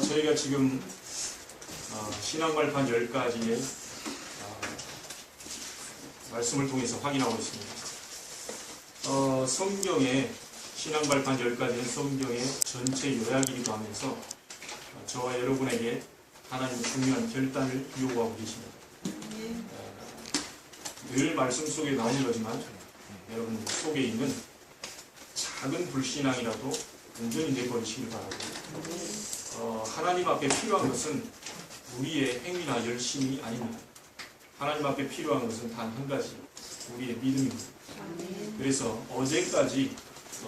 저희가 지금 신앙발판 10가지의 말씀을 통해서 확인하고 있습니다. 성경의 신앙발판 10가지는 성경의 전체 요약이기도 하면서 저와 여러분에게 하나님의 중요한 결단을 요구하고 계십니다. 늘 말씀 속에 나오는 거지만 여러분 속에 있는 작은 불신앙이라도 온전히 내버리시길 바라고, 하나님 앞에 필요한 것은 우리의 행위나 열심이 아닙니다. 하나님 앞에 필요한 것은 단 한 가지, 우리의 믿음입니다. 그래서 어제까지,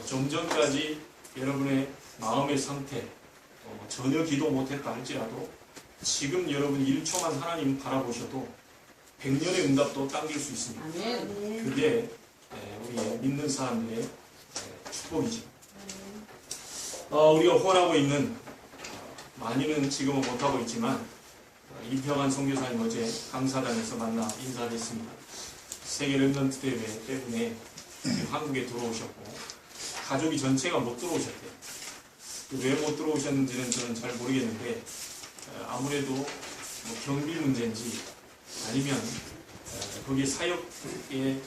좀 전까지 여러분의 마음의 상태, 전혀 기도 못했다 할지라도 지금 여러분 1초만 하나님 바라보셔도 100년의 응답도 당길 수 있습니다. 그게 우리의 믿는 사람들의 축복이죠. 우리가 후원하고 있는, 많이는 지금은 못하고 있지만 이평한 선교사님 어제 강사단에서 만나 인사했습니다. 세계 렘넌트 대회 때문에 한국에 들어오셨고 가족이 전체가 못 들어오셨대요. 왜 못 들어오셨는지는 저는 잘 모르겠는데 아무래도 경비 문제인지 아니면 거기 사역에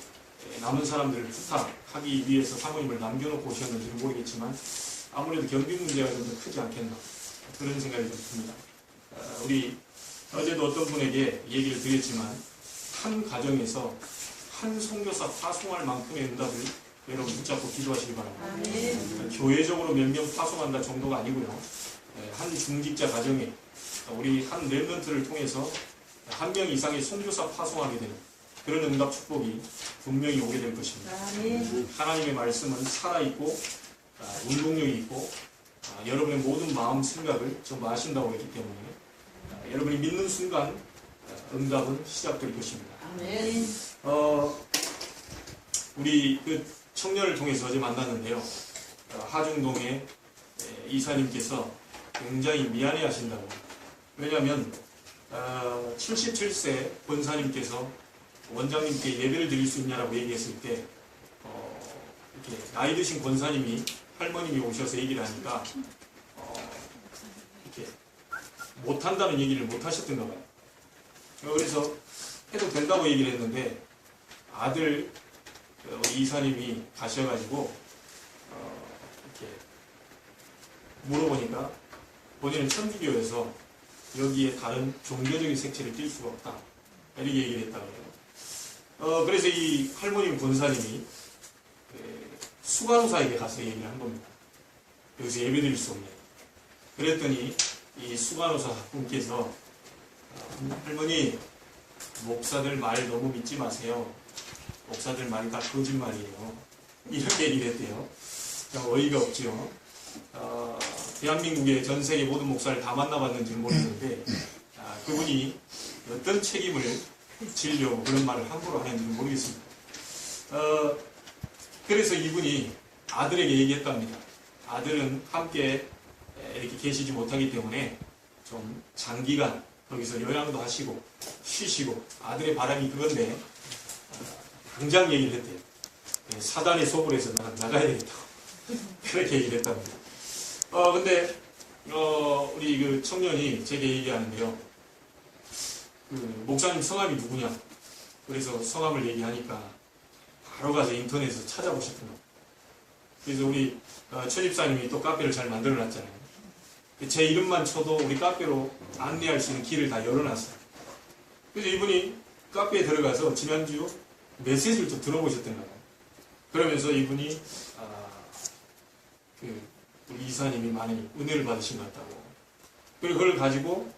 남은 사람들을 부탁하기 위해서 사모님을 남겨놓고 오셨는지는 모르겠지만 아무래도 경비 문제가 좀 더 크지 않겠나 그런 생각이 좀 듭니다. 우리 어제도 어떤 분에게 얘기를 드렸지만 한 가정에서 한 선교사 파송할 만큼의 응답을 여러분 붙잡고 기도하시기 바랍니다. 교회적으로 몇 명 파송한다 정도가 아니고요. 한 중직자 가정에 우리 한 렘넌트를 통해서 한 명 이상의 선교사 파송하게 되는 그런 응답 축복이 분명히 오게 될 것입니다. 하나님의 말씀은 살아있고 운동력이 있고 여러분의 모든 마음 생각을 전부 아신다고 했기 때문에 여러분이 믿는 순간 응답은 시작될 것입니다. 우리 그 청년을 통해서 어제 만났는데요. 하중동의 이사님께서 굉장히 미안해 하신다고. 왜냐하면 77세 권사님께서 원장님께 예배를 드릴 수 있냐라고 얘기했을 때 이렇게 나이 드신 권사님이 할머님이 오셔서 얘기를 하니까 이렇게 못한다는 얘기를 못하셨던가 봐요. 그래서 해도 된다고 얘기를 했는데 아들 우리 이사님이 가셔가지고 이렇게 물어보니까 본인은 천주교여서 여기에 다른 종교적인 색채를 띌 수가 없다 이렇게 얘기를 했다고 해요. 그래서 이 할머님 권사님이 수간호사에게 가서 얘기를 한 겁니다. 여기서 예배드릴 수 없네. 그랬더니 이 수간호사 분께서 할머니 목사들 말 너무 믿지 마세요. 목사들 말이 다 거짓말이에요. 이렇게 얘기를 했대요. 어이가 없죠. 대한민국의 전 세계 모든 목사를 다 만나봤는지는 모르겠는데 그분이 어떤 책임을 지려고 그런 말을 함부로 하는지는 모르겠습니다. 그래서 이분이 아들에게 얘기했답니다. 아들은 함께 이렇게 계시지 못하기 때문에 좀 장기간 거기서 요양도 하시고 쉬시고 아들의 바람이 그건데 당장 얘기를 했대요. 사단의 속을 해서 나가야 되겠다고 그렇게 얘기를 했답니다. 근데 우리 그 청년이 제게 얘기하는데요. 그 목사님 성함이 누구냐? 그래서 성함을 얘기하니까 바로 가서 인터넷에서 찾아보셨던 거예요. 그래서 우리 최 집사님이 또 카페를 잘 만들어놨잖아요. 제 이름만 쳐도 우리 카페로 안내할 수 있는 길을 다 열어놨어요. 그래서 이분이 카페에 들어가서 지난주 메시지를 좀 들어보셨던 거예요. 그러면서 이분이 우리 이사님이 많이 은혜를 받으신 것 같다고. 그리고 그걸 가지고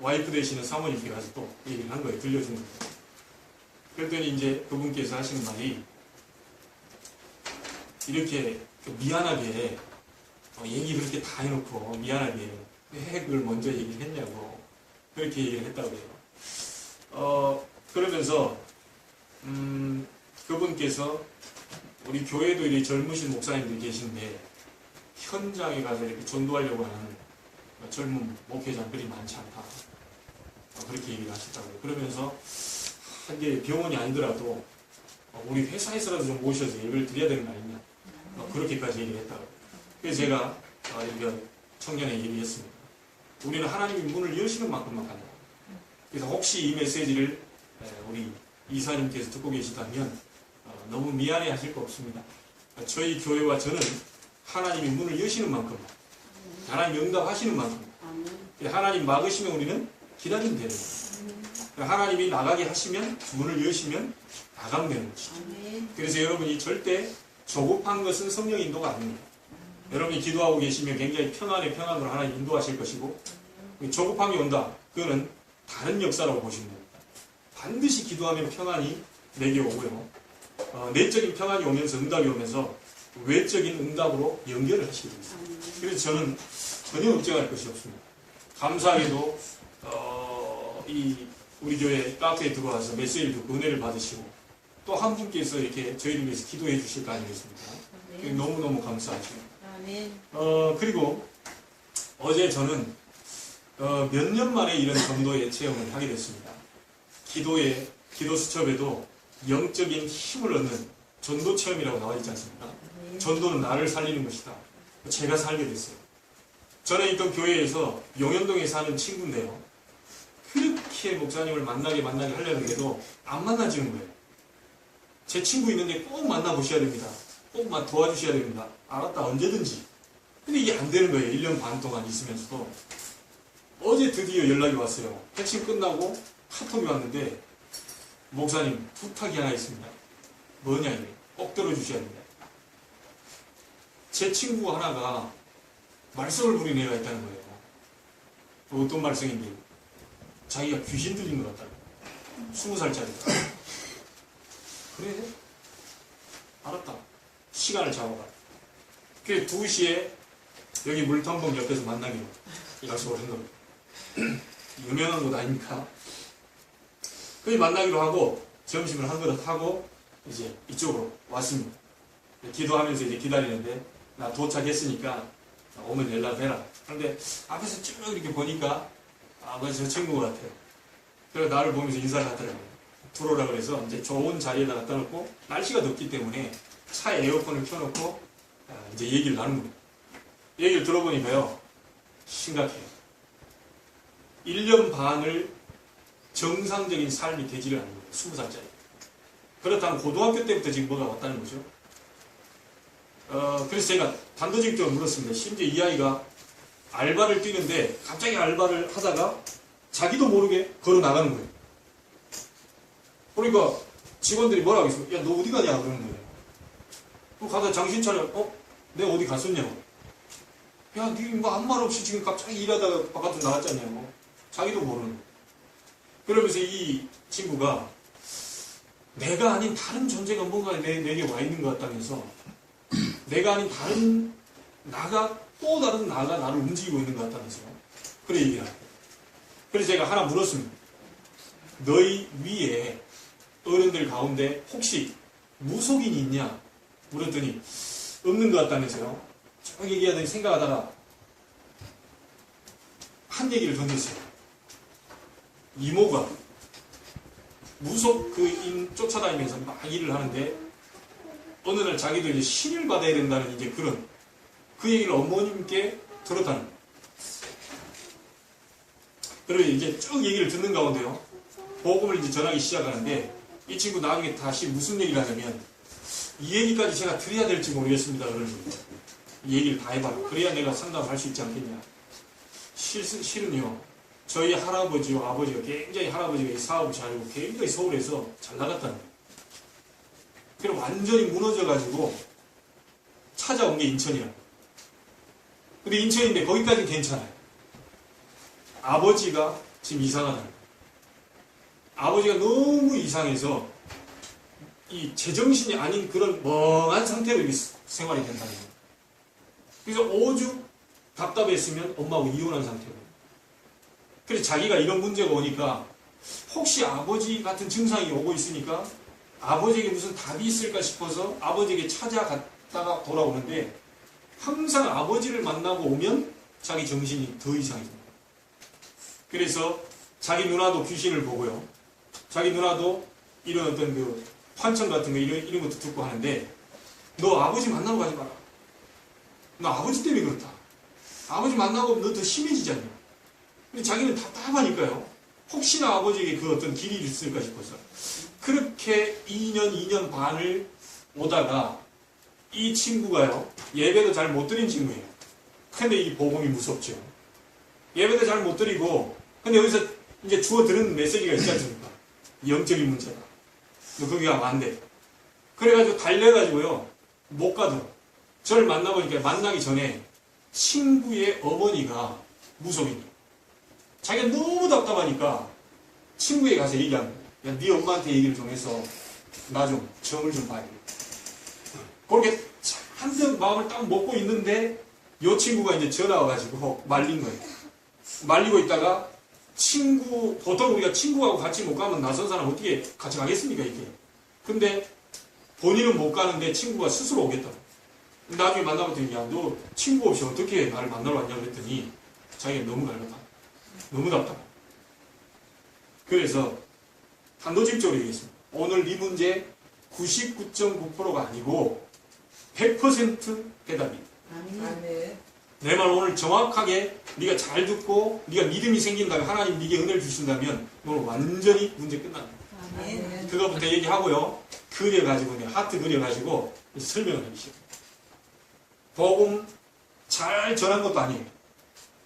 와이프 되시는 사모님께 가서 또 얘기를 한 거예요. 들려준 거예요. 그랬더니 이제 그분께서 하시는 말이 이렇게 미안하게 얘기 그렇게 다 해놓고 미안하게 왜 그걸 먼저 얘기를 했냐고 그렇게 얘기를 했다고 해요. 그러면서 그분께서 우리 교회도 이렇게 젊으신 목사님들이 계신데 현장에 가서 이렇게 전도하려고 하는 젊은 목회자들이 많지 않다. 그렇게 얘기를 하셨다고요. 그러면서 이게 병원이 아니더라도 우리 회사에서라도 좀 모셔서 예배를 드려야 되는 거 아니냐. 그렇게까지 얘기를 했다고. 그래서 제가 이렇게 청년에게 얘기했습니다. 우리는 하나님이 문을 여시는 만큼만 간다. 그래서 혹시 이 메시지를 우리 이사님께서 듣고 계시다면 너무 미안해 하실 거 없습니다. 저희 교회와 저는 하나님이 문을 여시는 만큼, 하나님 응답하시는 만큼, 하나님 막으시면 우리는 기다리면 되는 거예요. 하나님이 나가게 하시면, 문을 여시면 나가면 되는 거죠. 그래서 여러분이 절대 조급한 것은 성령 인도가 아닙니다. 여러분이 기도하고 계시면 굉장히 평안의 평안으로 하나님 인도하실 것이고, 조급함이 온다. 그거는 다른 역사라고 보시면 됩니다. 반드시 기도하면 평안이 내게 오고요. 내적인 평안이 오면서 응답이 오면서 외적인 응답으로 연결을 하시게 됩니다. 그래서 저는 전혀 걱정할 것이 없습니다. 감사하게도 우리 교회 카페에 들어와서 메시지를 듣고 은혜를 받으시고 또 한 분께서 이렇게 저희를 위해서 기도해 주실 거 아니겠습니까? 너무너무 감사하죠. 그리고 어제 저는 몇 년 만에 이런 전도의 체험을 하게 됐습니다. 기도 수첩에도 영적인 힘을 얻는 전도 체험이라고 나와 있지 않습니까? 전도는 나를 살리는 것이다. 제가 살게 됐어요. 전에 있던 교회에서 용현동에 사는 친구인데요. 그렇게 목사님을 만나게 하려는 게도 안 만나지는 거예요. 제 친구 있는데 꼭 만나보셔야 됩니다. 꼭 도와주셔야 됩니다. 알았다, 언제든지. 근데 이게 안 되는 거예요. 1년 반 동안 있으면서도. 어제 드디어 연락이 왔어요. 핵심 끝나고 카톡이 왔는데, 목사님, 부탁이 하나 있습니다. 뭐냐, 이게. 꼭 들어주셔야 됩니다. 제 친구 하나가 말썽을 부리는 애가 있다는 거예요. 어떤 말썽인지. 자기가 귀신 들린 것 같다고. 20살짜리가. 그래? 알았다. 시간을 잡아가. 그래, 2시에 여기 물텀벙 옆에서 만나기로 약속을 한 겁니다. 유명한 곳 아닙니까? 그래, 만나기로 하고 점심을 한 그릇 하고 이제 이쪽으로 왔습니다. 기도하면서 이제 기다리는데 나 도착했으니까 오면 연락해라. 그런데 앞에서 쭉 이렇게 보니까 저 친구 같아요. 그래서 나를 보면서 인사를 하더라고요. 들어오라 그래서 이제 좋은 자리에다 갖다 놓고 날씨가 덥기 때문에 차에 에어컨을 켜놓고 이제 얘기를 나눈 겁니다. 얘기를 들어보니까요, 심각해요. 1년 반을 정상적인 삶이 되지를 않는 거예요. 20살짜리. 그렇다면 고등학교 때부터 지금 뭐가 왔다는 거죠. 그래서 제가 단도직입적으로 물었습니다. 심지어 이 아이가 알바를 뛰는데 갑자기 알바를 하다가 자기도 모르게 걸어 나가는 거예요. 그러니까 직원들이 뭐라고 했어요? 야, 너 어디 가냐? 그러는 거예요. 그럼 가서 정신 차려. 내가 어디 갔었냐고. 야, 니 뭐 아무 말 없이 지금 갑자기 일하다가 바깥으로 나갔잖냐고. 자기도 모르는 거예요. 그러면서 이 친구가 내가 아닌 다른 존재가 뭔가 내게 와 있는 것 같다면서 내가 아닌 다른 나가 또 다른 나가 나를 움직이고 있는 것 같다면서요. 그래 얘기를 하고. 그래서 제가 하나 물었습니다. 너희 위에 어른들 가운데 혹시 무속인이 있냐? 물었더니 없는 것 같다면서요. 쭉 얘기하더니 생각하다가 한 얘기를 던졌어요. 이모가 무속 인 쫓아다니면서 막 일을 하는데 어느 날 자기도 이제 신을 받아야 된다는 이제 그런 그 얘기를 어머님께 들었다는 거예요. 그리고 이제 쭉 얘기를 듣는 가운데요. 복음을 이제 전하기 시작하는데 이 친구 나중에 다시 무슨 얘기를 하냐면 이 얘기까지 제가 드려야 될지 모르겠습니다. 그러는 거예요. 이 얘기를 다 해봐라. 그래야 내가 상담을 할 수 있지 않겠냐. 실은요. 저희 할아버지와 아버지가 굉장히 할아버지가 이 사업을 잘하고 굉장히 서울에서 잘 나갔다는 거예요. 그럼 완전히 무너져가지고 찾아온 게 인천이라는 거예요. 근데 인천인데 거기까지는 괜찮아요. 아버지가 지금 이상하다는 거예요. 아버지가 너무 이상해서 이 제정신이 아닌 그런 멍한 상태로 이렇게 생활이 된다는 거예요. 그래서 오죽 답답했으면 엄마하고 이혼한 상태고. 그래서 자기가 이런 문제가 오니까 혹시 아버지 같은 증상이 오고 있으니까 아버지에게 무슨 답이 있을까 싶어서 아버지에게 찾아갔다가 돌아오는데 항상 아버지를 만나고 오면 자기 정신이 더 이상해집니다. 그래서 자기 누나도 귀신을 보고요. 자기 누나도 이런 어떤 그 환청 같은 거 이런 것도 듣고 하는데 너 아버지 만나러 가지 마라. 너 아버지 때문에 그렇다. 아버지 만나고 너 더 심해지잖아요. 근데 자기는 답답하니까요. 혹시나 아버지에게 그 어떤 길이 있을까 싶어서. 그렇게 2년 반을 오다가 이 친구가요, 예배도 잘 못 드린 친구예요. 근데 이 복음이 무섭죠. 예배도 잘 못 드리고, 근데 여기서 이제 주워 들은 메시지가 있지 않습니까? 영적인 문제다. 너 거기 가면 안 돼. 그래가지고 달려가지고요, 못 가더라고. 저를 만나보니까 만나기 전에 친구의 어머니가 무속인이에요. 자기가 너무 답답하니까 친구에 가서 얘기한 거예요. 야, 네 엄마한테 얘기를 좀 해서 나 좀 점을 좀 봐야 돼. 그렇게 한편 마음을 딱 먹고 있는데 요 친구가 이제 전화 와가지고 말린 거예요. 말리고 있다가 친구, 보통 우리가 친구하고 같이 못 가면 낯선 사람 어떻게 같이 가겠습니까, 이게. 근데 본인은 못 가는데 친구가 스스로 오겠다고. 나중에 만나봤더니, 야, 너 친구 없이 어떻게 나를 만나러 왔냐고 그랬더니 자기가 너무 갈렸다. 너무 답답해. 그래서 단도직입적으로 얘기했습니다. 오늘 이 문제 99.9%가 아니고 100% 대답입니다. 아멘. 내 말 오늘 정확하게 네가 잘 듣고 네가 믿음이 생긴다면 하나님 네게 은혜를 주신다면 오늘 완전히 문제 끝납니다. 아멘. 그거부터 얘기하고요. 그려가지고 하트 그려가지고 이제 설명을 하기 시작합니다. 복음 잘 전한 것도 아니에요.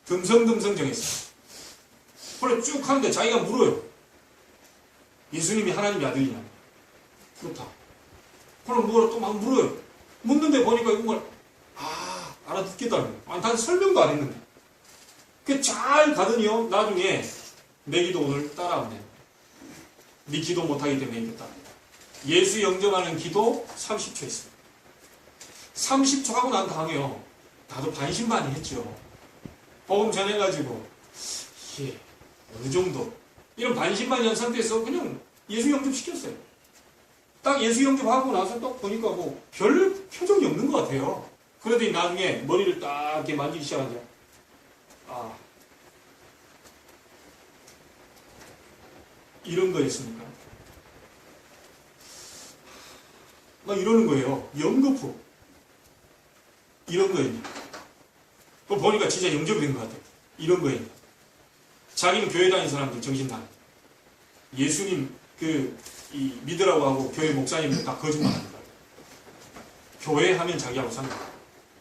듬성듬성 정했어요. 그래 쭉 하는데 자기가 물어요. 예수님이 하나님의 아들이냐? 그렇다. 그럼 뭐라 또 막 물어요. 묻는데 보니까 이걸 알아듣겠다는 거예요. 아니, 단 설명도 안 했는데. 그 잘 가더니요. 나중에 내 기도 오늘 따라하면 돼요. 네 기도 못하기 때문에 이겼다. 예수 영접하는 기도 30초 했어요. 30초 하고 난 다음에요. 나도 반신반의했죠. 복음 전해가지고 이게 어느 정도 이런 반신반의한 상태에서 그냥 예수 영접시켰어요. 딱 예수 영접하고 나서 딱 보니까 뭐 별 표정이 없는 것 같아요. 그러더니 나중에 머리를 딱 이렇게 만지기 시작하죠. 이런 거였습니까? 막 이러는 거예요. 연거푸. 이런 거였냐. 그거 보니까 진짜 영접이 된 것 같아요. 이런 거였냐. 자기는 교회 다니는 사람들 정신나요. 예수님 믿으라고 하고 교회 목사님들 다 거짓말합니다. 교회 하면 자기하고 산다.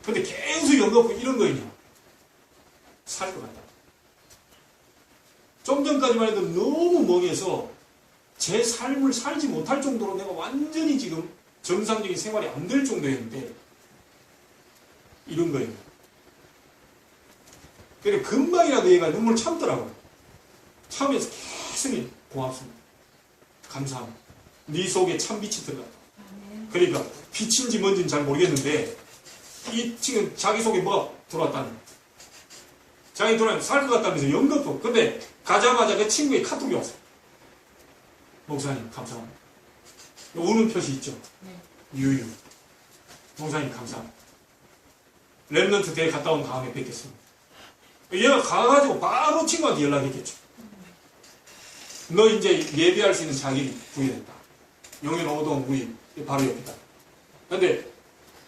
근데 계속 연거푸 이런 거였냐. 살 것 같다. 좀 전까지만 해도 너무 멍해서 제 삶을 살지 못할 정도로 내가 완전히 지금 정상적인 생활이 안 될 정도였는데 이런 거예요. 그래 금방이라도 얘가 눈물 참더라고요. 참으면서 계속 고맙습니다. 감사합니다. 네 속에 참 빛이 들어갔다. 그러니까 빛인지 뭔지는 잘 모르겠는데 이 지금 자기 속에 뭐가 들어왔다는 거예요. 자기 돌아가면 살 것 같다면서 연거푸. 근데 가자마자 그 친구의 카톡이 왔어요. 목사님 감사합니다. 우는 표시 있죠? 유유. 목사님 감사합니다. 랩런트 대회 갔다 온 다음에 뵙겠습니다. 얘가 가가지고 바로 친구한테 연락했겠죠. 너 이제 예배할 수 있는 자격이 부여됐다. 용인 오동 우리 바로 옆이다. 근데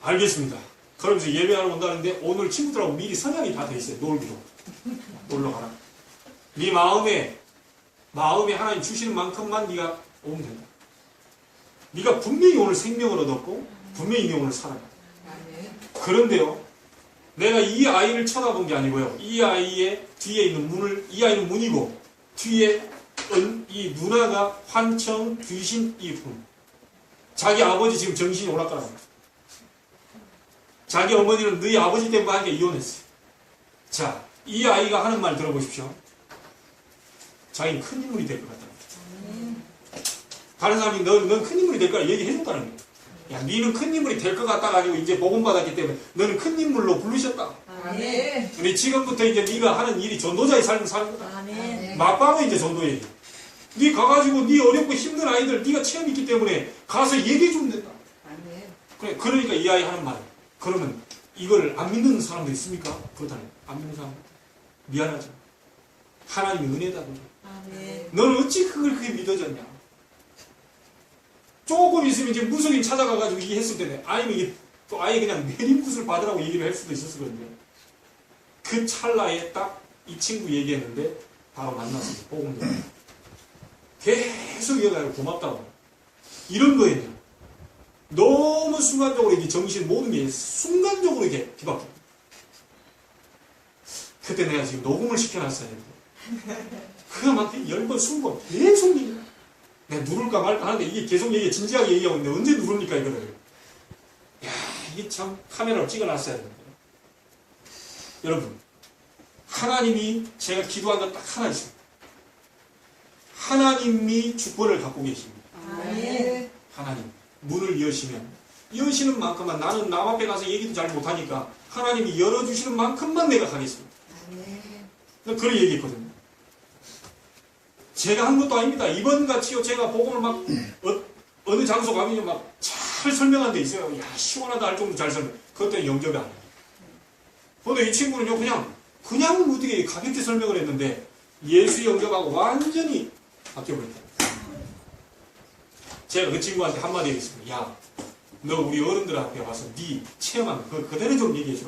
알겠습니다. 그러면서 예배하러 온다는데 오늘 친구들하고 미리 선약이 다 돼 있어요. 놀기로. 놀러 가라. 네 마음에 하나님 주시는 만큼만 네가 오면 된다. 네가 분명히 오늘 생명을 얻었고 분명히 네 오늘 살아가. 그런데요. 내가 이 아이를 쳐다본 게 아니고요. 이 아이의 뒤에 있는 문을 이 아이는 문이고 뒤에 이 누나가 환청 귀신 이 문. 자기 아버지 지금 정신이 오락가락합니다. 자기 어머니는 너희 아버지 때문에 하니까 이혼했어요. 자, 이 아이가 하는 말 들어보십시오. 자기는 큰 인물이 될 것 같다. 다른 사람이 넌 큰 인물이 될 거라 얘기해줬다는 거예요. 야, 너는 큰 인물이 될 것 같다 가지고 이제 복음 받았기 때문에 너는 큰 인물로 부르셨다. 아멘. 근데 지금부터 이제 네가 하는 일이 전도자의 삶을 사는 거다. 아멘. 맞바로 이제 전도해. 네 가가지고 네 어렵고 힘든 아이들 네가 체험이 있기 때문에 가서 얘기해 주면 된다. 아멘. 그래, 그러니까 이 아이 하는 말. 그러면 이걸 안 믿는 사람도 있습니까? 그렇다면 안 믿는 사람 미안하죠. 하나님의 은혜다. 아멘. 너는 어찌 그걸 그렇게 믿어졌냐? 조금 있으면 이제 무속인 찾아가가지고 이게 했을 때네. 아니면 이게 또 아예 그냥 내림굿을 받으라고 얘기를 할 수도 있었을 건데. 그 찰나에 딱 이 친구 얘기했는데 바로 만났어요. 복음도 계속 이어가요. 고맙다고. 이런 거예요. 너무 순간적으로 이게 정신 모든 게 순간적으로 이게 뒤바뀌어. 그때 내가 지금 녹음을 시켜놨어야 했는데 그가 막 10번, 20번 계속 얘기해. 내가 누를까 말까 하는데 이게 계속 얘기해. 진지하게 얘기하고 있는데 언제 누릅니까 이거를. 야, 이게 참 카메라로 찍어놨어야 되는데. 여러분, 하나님이 제가 기도한 건 딱 하나 있습니다. 하나님이 주권을 갖고 계십니다. 아멘. 하나님 문을 여시는 만큼만, 나는 남 앞에 가서 얘기도 잘 못하니까 하나님이 열어주시는 만큼만 내가 가겠습니다. 아멘. 그런 얘기했거든요. 제가 한 것도 아닙니다. 이번같이요 제가 복음을 막 어느 장소 가면 막 잘 설명한 데 있어요. 야, 시원하다 할 정도로 잘 설명. 그것 때문에 영접이 안 돼요. 근데 이 친구는요 그냥 어떻게 가볍게 설명을 했는데 예수 영접하고 완전히 바뀌어버렸다. 제가 그 친구한테 한마디 했습니다. 야, 너 우리 어른들 앞에 와서 네 체험한 거 그대로 좀 얘기해줘.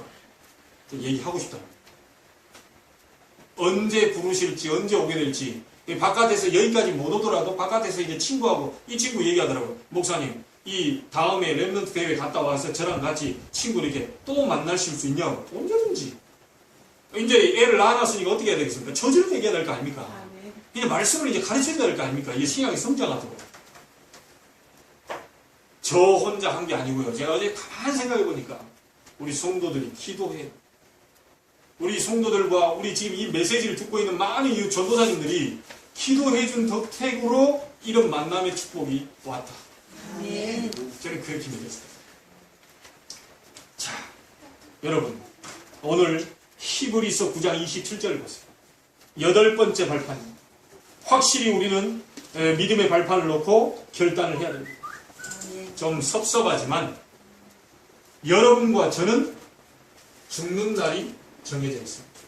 얘기하고 싶다. 언제 부르실지, 언제 오게 될지. 바깥에서 여기까지 못 오더라도 바깥에서 이제 친구하고 이 친구 얘기하더라고요. 목사님, 이 다음에 랩런트 대회 갔다 와서 저랑 같이 친구 이렇게 또 만나실 수 있냐고. 언제든지. 이제 애를 낳아놨으니까 어떻게 해야 되겠습니까? 저절로 얘기해야 될 거 아닙니까? 그냥 말씀을 이제 가르쳐야 될 거 아닙니까? 이게 신앙의 성장 같은 거. 저 혼자 한 게 아니고요. 제가 어제 가만히 생각해 보니까 우리 성도들이 기도해요. 우리 성도들과 우리 지금 이 메시지를 듣고 있는 많은 이 전도사님들이 기도해준 덕택으로 이런 만남의 축복이 왔다. 아멘. 저는 그렇게 믿었어요. 자, 여러분, 오늘 히브리서 9장 27절을 보세요. 8번째 발판입니다. 확실히 우리는 믿음의 발판을 놓고 결단을 해야 됩니다. 좀 섭섭하지만 여러분과 저는 죽는 날이 정해져 있습니다.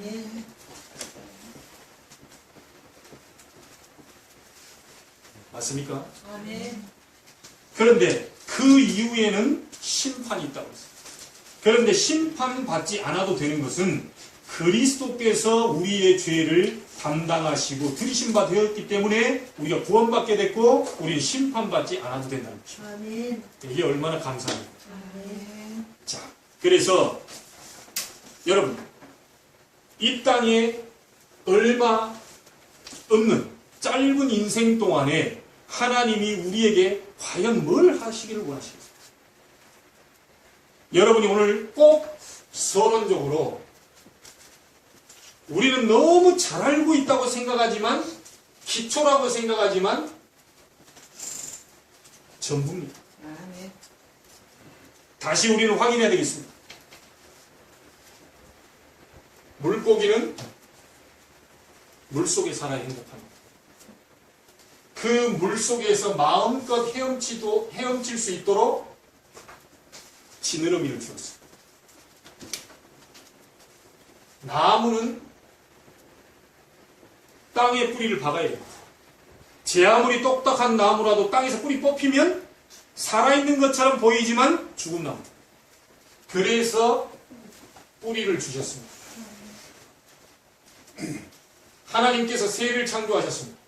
아멘. 맞습니까? 아멘. 그런데 그 이후에는 심판이 있다고 했어요. 그런데 심판받지 않아도 되는 것은 그리스도께서 우리의 죄를 담당하시고 들이신 바 되었기 때문에 우리가 구원받게 됐고 우리는 심판받지 않아도 된다는 것입니다. 아멘. 이게 얼마나 감사합니까? 아멘. 자, 그래서 여러분, 이 땅에 얼마 없는 짧은 인생 동안에 하나님이 우리에게 과연 뭘 하시기를 원하시겠어요? 여러분이 오늘 꼭 서론적으로 우리는 너무 잘 알고 있다고 생각하지만 기초라고 생각하지만 전부입니다. 아멘. 다시 우리는 확인해야 되겠습니다. 물고기는 물속에 살아야 행복합니다. 그 물속에서 마음껏 헤엄칠 수 있도록 지느러미를 주었어요. 나무는 땅에 뿌리를 박아야 됩니다. 제 아무리 똑딱한 나무라도 땅에서 뿌리 뽑히면 살아있는 것처럼 보이지만 죽은 나무. 그래서 뿌리를 주셨습니다. 하나님께서 새를 창조하셨습니다.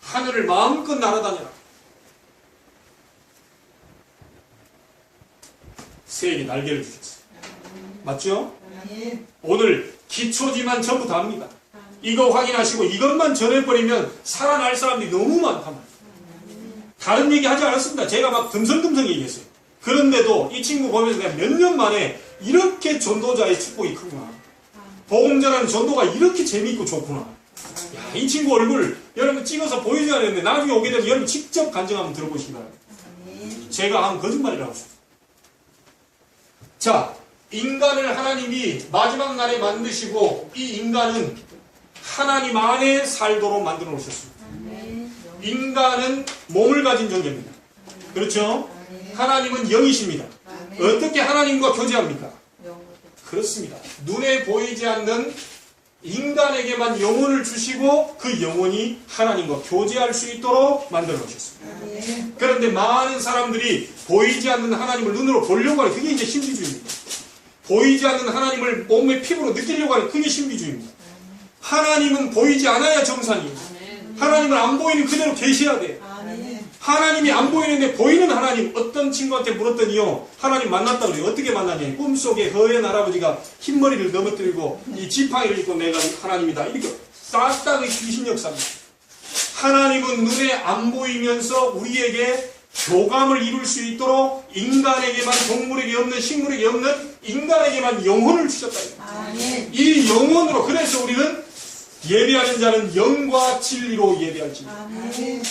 하늘을 마음껏 날아다녀라. 새에게 날개를 주셨어요. 맞죠? 아멘. 오늘 기초지만 전부 다입니다. 이거 확인하시고 이것만 전해버리면 살아날 사람들이 너무 많단 말이에요. 다른 얘기 하지 않았습니다. 제가 막 듬성듬성 얘기했어요. 그런데도 이 친구 보면서 내가 몇 년 만에 이렇게 전도자의 축복이 크구나. 복음 전하는 전도가 이렇게 재미있고 좋구나. 야, 이 친구 얼굴 여러분 찍어서 보여줘야 되는데 나중에 오게 되면 여러분 직접 간증 한번 들어보시기 바랍니다. 아멘. 제가 한 거짓말이라고 했어요. 자, 인간을 하나님이 마지막 날에 만드시고 이 인간은 하나님 안에 살도록 만들어 놓으셨습니다. 아멘. 인간은 몸을 가진 존재입니다. 그렇죠? 아멘. 하나님은 영이십니다. 아멘. 어떻게 하나님과 교제합니까? 영으로. 그렇습니다. 눈에 보이지 않는 인간에게만 영혼을 주시고 그 영혼이 하나님과 교제할 수 있도록 만들어 놓으셨습니다. 아멘. 그런데 많은 사람들이 보이지 않는 하나님을 눈으로 보려고 하는 그게 이제 신비주의입니다. 보이지 않는 하나님을 몸의 피부로 느끼려고 하는 그게 신비주의입니다. 하나님은 보이지 않아야 정상이에요. 하나님을 안 보이는 그대로 계셔야 돼요. 아멘. 하나님이 안 보이는데 보이는 하나님. 어떤 친구한테 물었더니요, 하나님 만났다고 그래요. 어떻게 만났냐. 꿈속에 허연 할아버지가 흰머리를 넘어뜨리고 이 지팡이를 입고 내가 하나님이다, 이렇게 싹다 귀신 역사입니다. 하나님은 눈에 안 보이면서 우리에게 교감을 이룰 수 있도록 인간에게만, 동물에게 없는, 식물에게 없는 인간에게만 영혼을 주셨다. 아멘. 이 영혼으로, 그래서 우리는 예배하는 자는 영과 진리로 예배할지니. 아멘.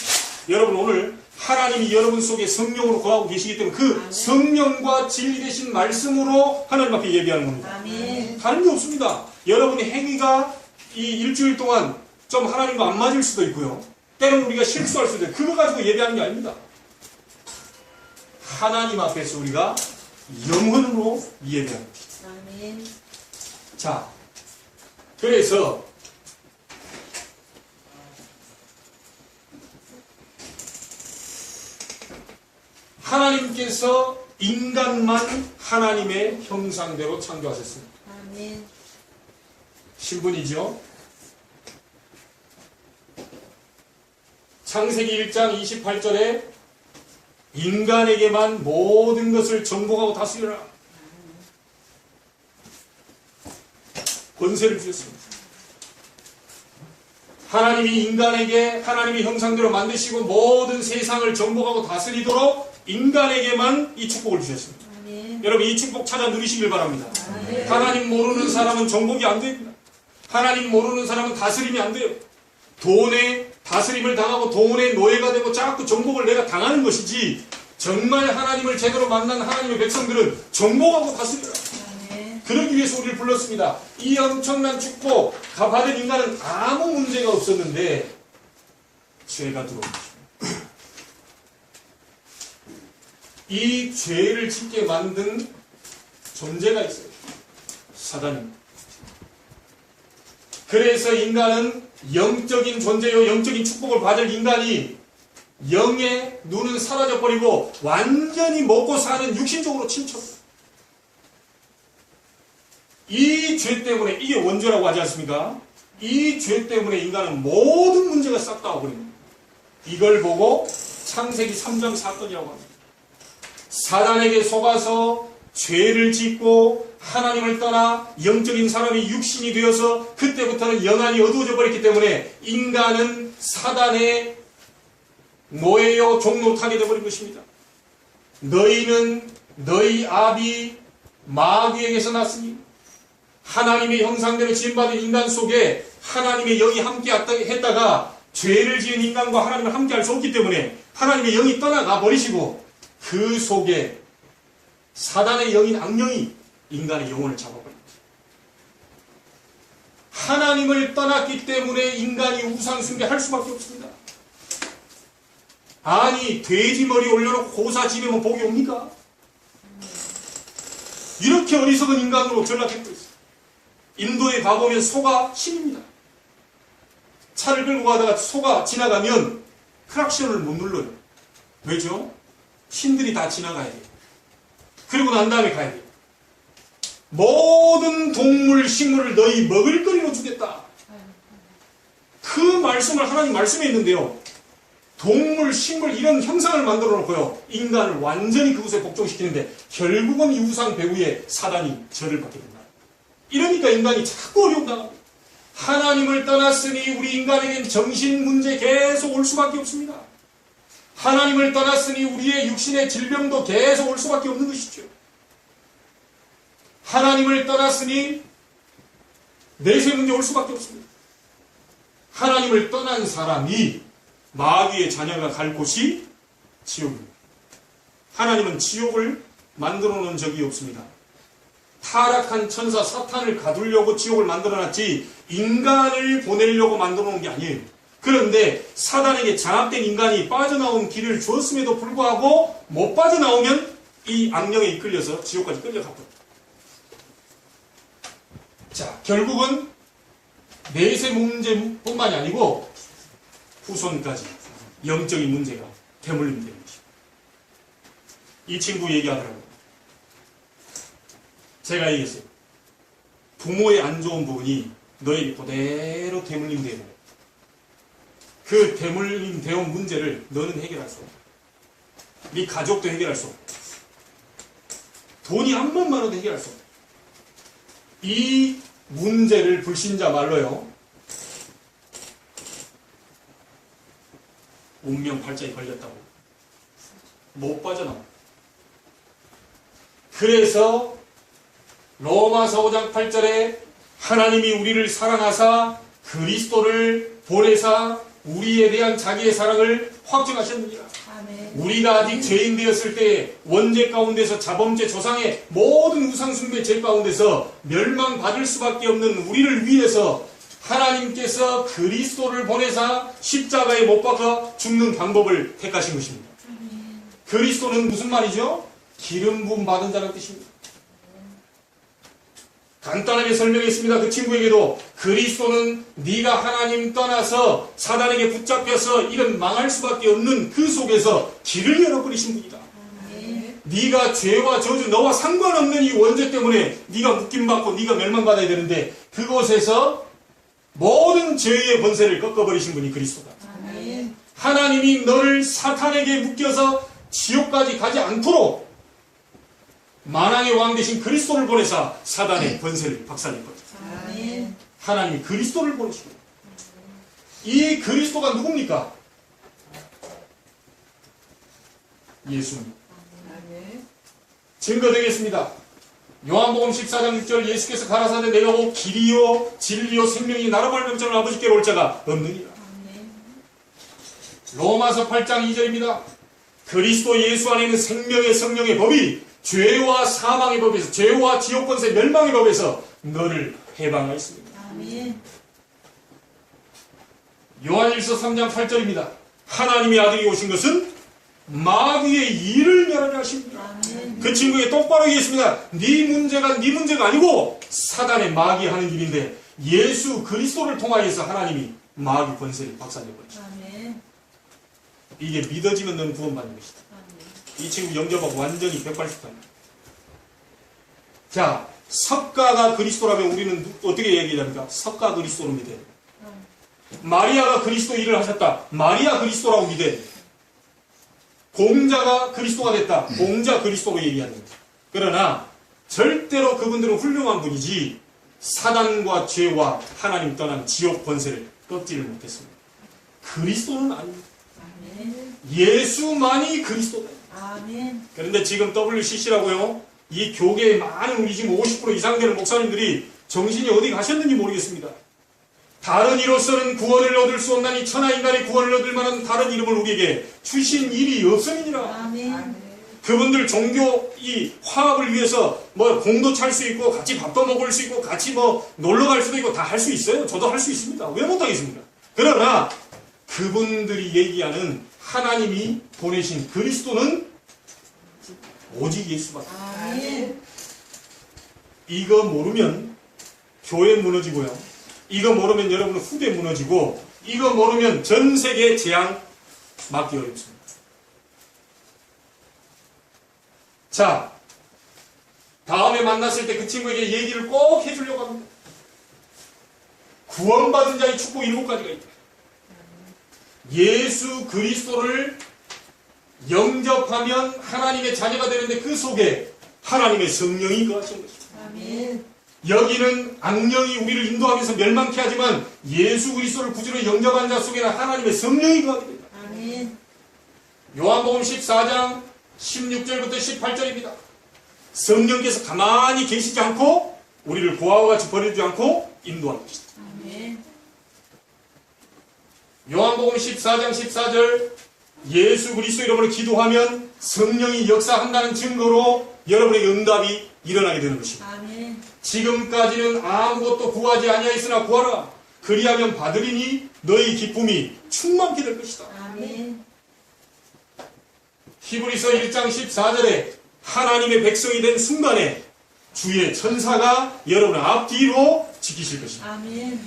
여러분, 오늘 하나님이 여러분 속에 성령으로 거하고 계시기 때문에 그 성령과 진리 되신 말씀으로 하나님 앞에 예배하는 겁니다. 아멘. 다른 게 없습니다. 여러분의 행위가 이 일주일 동안 좀 하나님과 안 맞을 수도 있고요. 때로는 우리가 실수할 수도 있고, 그거 가지고 예배하는 게 아닙니다. 하나님 앞에서 우리가 영혼으로 예배합니다. 아멘. 자, 그래서 하나님께서 인간만 하나님의 형상대로 창조하셨습니다. 아멘. 신분이죠. 창세기 1장 28절에 인간에게만 모든 것을 정복하고 다스려라, 권세를 주셨습니다. 하나님이 인간에게 하나님의 형상대로 만드시고 모든 세상을 정복하고 다스리도록 인간에게만 이 축복을 주셨습니다. 아멘. 여러분, 이 축복 찾아 누리시길 바랍니다. 아멘. 하나님 모르는 사람은 정복이 안 됩니다. 하나님 모르는 사람은 다스림이 안 돼요. 돈에 다스림을 당하고 돈의 노예가 되고 자꾸 정복을 내가 당하는 것이지, 정말 하나님을 제대로 만난 하나님의 백성들은 정복하고 다스려라. 아멘. 그러기 위해서 우리를 불렀습니다. 이 엄청난 축복 받은 인간은 아무 문제가 없었는데 죄가 들어온 것입니다. 이 죄를 짓게 만든 존재가 있어요. 사단입니다. 그래서 인간은 영적인 존재요, 영적인 축복을 받을 인간이 영의 눈은 사라져버리고 완전히 먹고 사는 육신적으로 침체합니다. 이 죄 때문에, 이게 원죄라고 하지 않습니까? 이 죄 때문에 인간은 모든 문제가 싹 다 와버립니다. 이걸 보고 창세기 3장 사건이라고 합니다. 사단에게 속아서 죄를 짓고 하나님을 떠나 영적인 사람이 육신이 되어서 그때부터는 영안이 어두워져 버렸기 때문에 인간은 사단의 노예요 종노릇하게 되어버린 것입니다. 너희는 너희 아비 마귀에게서 났으니, 하나님의 형상대로 지음받은 인간 속에 하나님의 영이 함께 했다가 죄를 지은 인간과 하나님을 함께 할 수 없기 때문에 하나님의 영이 떠나가 버리시고 그 속에 사단의 영인 악령이 인간의 영혼을 잡아버립니다. 하나님을 떠났기 때문에 인간이 우상 숭배할 수밖에 없습니다. 아니, 돼지 머리 올려놓고 고사 지내면 복이 옵니까? 이렇게 어리석은 인간으로 전락했고 있어요. 인도에 가보면 소가 신입니다. 차를 끌고 가다가 소가 지나가면 크락션을 못 눌러요. 왜죠? 신들이 다 지나가야 돼요. 그리고 난 다음에 가야 돼요. 모든 동물, 식물을 너희 먹을거리로 주겠다. 그 말씀을 하나님 말씀에 있는데요. 동물, 식물 이런 형상을 만들어 놓고요. 인간을 완전히 그곳에 복종시키는데 결국은 이 우상 배후에 사단이 절을 받게 된다. 이러니까 인간이 자꾸 어려움 당합니다. 하나님을 떠났으니 우리 인간에겐 정신 문제 계속 올 수밖에 없습니다. 하나님을 떠났으니 우리의 육신의 질병도 계속 올 수밖에 없는 것이죠. 하나님을 떠났으니 내세 문제 올 수밖에 없습니다. 하나님을 떠난 사람이 마귀의 자녀가 갈 곳이 지옥입니다. 하나님은 지옥을 만들어 놓은 적이 없습니다. 타락한 천사 사탄을 가두려고 지옥을 만들어놨지 인간을 보내려고 만들어 놓은 게 아니에요. 그런데 사단에게 장악된 인간이 빠져나온 길을 주었음에도 불구하고 못 빠져나오면 이 악령에 이끌려서 지옥까지 끌려가버려요. 자, 결국은 내세 문제뿐만이 아니고 후손까지 영적인 문제가 대물림이 되는 것입니다. 이 친구 얘기하더라고요. 제가 얘기했어요. 부모의 안 좋은 부분이 너에게 그대로 대물림 되는 거예요. 그 대물림 되온 문제를 너는 해결할 수 없다. 네 가족도 해결할 수 없다. 돈이 한 번만으로도 해결할 수 없다. 이 문제를 불신자 말로요, 운명 팔자에 걸렸다고 못 빠져나와. 그래서 로마서 5장 8절에 하나님이 우리를 사랑하사 그리스도를 보내사 우리에 대한 자기의 사랑을 확증하셨느니라. 아멘. 우리가 아직 죄인 되었을 때 원죄 가운데서 자범죄 조상의 모든 우상숭배 죄 가운데서 멸망받을 수밖에 없는 우리를 위해서 하나님께서 그리스도를 보내사 십자가에 못 박아 죽는 방법을 택하신 것입니다. 아멘. 그리스도는 무슨 말이죠? 기름 부음 받은 자라는 뜻입니다. 간단하게 설명했습니다. 그 친구에게도 그리스도는 네가 하나님 떠나서 사단에게 붙잡혀서 이런 망할 수밖에 없는 그 속에서 길을 열어버리신 분이다. 아멘. 네가 죄와 저주 너와 상관없는 이 원죄 때문에 네가 묶임받고 네가 멸망받아야 되는데 그곳에서 모든 죄의 번세를 꺾어버리신 분이 그리스도다. 아멘. 하나님이 너를 사탄에게 묶여서 지옥까지 가지 않도록 만왕의 왕 대신 그리스도를 보내사 사단의 번세를 박살낼 거죠. 아멘. 하나님이 그리스도를 보내시고 이 그리스도가 누굽니까? 예수입니다. 아멘. 증거되겠습니다. 요한복음 14장 6절 예수께서 가라사대 내가 곧 길이요 진리요 생명이 나로 말미암아 저는 아버지께로 올 자가 없느니라. 아멘. 로마서 8장 2절입니다. 그리스도 예수 안에 있는 생명의 성령의 법이 죄와 사망의 법에서 죄와 지옥 권세 멸망의 법에서 너를 해방하였습니다. 아멘. 요한일서 3장 8절입니다. 하나님의 아들이 오신 것은 마귀의 일을 멸하려 하십니다. 아멘. 그 친구에게 똑바로 얘기했습니다. 네 문제가 아니고 사단의 마귀 하는 일인데 예수 그리스도를 통하여서 하나님이 마귀 권세를 박살내버리죠. 아멘. 이게 믿어지면 너는 구원받는 것이다. 이 친구 영접하고 완전히 180도입니다. 자, 석가가 그리스도라면 우리는 어떻게 얘기합니까? 석가 그리스도로 믿어야 돼요. 마리아가 그리스도 일을 하셨다. 마리아 그리스도라고 믿어야 돼요. 공자가 그리스도가 됐다. 공자 그리스도로 얘기해야 됩니다. 그러나 절대로 그분들은 훌륭한 분이지 사단과 죄와 하나님 떠난 지옥 권세를 꺾지를 못했습니다. 그리스도는 아닙니다. 아멘. 예수만이 그리스도다. 아멘. 그런데 지금 WCC라고요, 이 교계에 많은 우리 지금 50% 이상 되는 목사님들이 정신이 어디 가셨는지 모르겠습니다. 다른 이로서는 구원을 얻을 수 없나니 천하 인간의 구원을 얻을 만한 다른 이름을 우리에게 주신 일이 없음이니라. 아멘. 그분들 종교 이 화합을 위해서 뭐 공도 찰 수 있고 같이 밥도 먹을 수 있고 같이 뭐 놀러 갈 수도 있고 다 할 수 있어요. 저도 할 수 있습니다. 왜 못하겠습니까? 그러나 그분들이 얘기하는 하나님이 보내신 그리스도는 오직 예수밖에. 아멘. 이거 모르면 교회 무너지고요. 이거 모르면 여러분은 후대 무너지고 이거 모르면 전 세계 재앙 막기 어렵습니다. 자, 다음에 만났을 때 그 친구에게 얘기를 꼭 해주려고 합니다. 구원받은 자의 축복 7가지가 있다. 예수 그리스도를 영접하면 하나님의 자녀가 되는데 그 속에 하나님의 성령이 거하신 것입니다. 아멘. 여기는 악령이 우리를 인도하면서 멸망케 하지만 예수 그리스도를 구주로 영접한 자 속에는 하나님의 성령이 거하게 됩니다. 아멘. 요한복음 14장 16절부터 18절입니다. 성령께서 가만히 계시지 않고 우리를 고아와 같이 버리지 않고 인도하는 것이다. 아멘. 요한복음 14장 14절 예수 그리스도 이름으로 기도하면 성령이 역사한다는 증거로 여러분의 응답이 일어나게 되는 것입니다. 아멘. 지금까지는 아무것도 구하지 아니하였으나 구하라. 그리하면 받으리니 너희 기쁨이 충만케 될 것이다. 아멘. 히브리서 1장 14절에 하나님의 백성이 된 순간에 주의 천사가 여러분의 앞뒤로 지키실 것입니다. 아멘.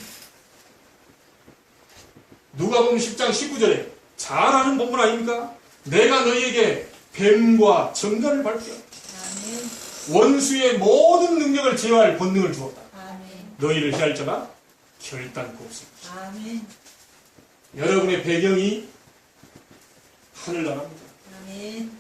누가복음 10장 19절에 잘 아는 본문 아닙니까? 내가 너희에게 뱀과 정갈을 발표한다. 아멘. 원수의 모든 능력을 제어할 본능을 주었다. 아멘. 너희를 해할 자가 결단코 없습니다. 아멘. 여러분의 배경이 하늘나라입니다. 아멘.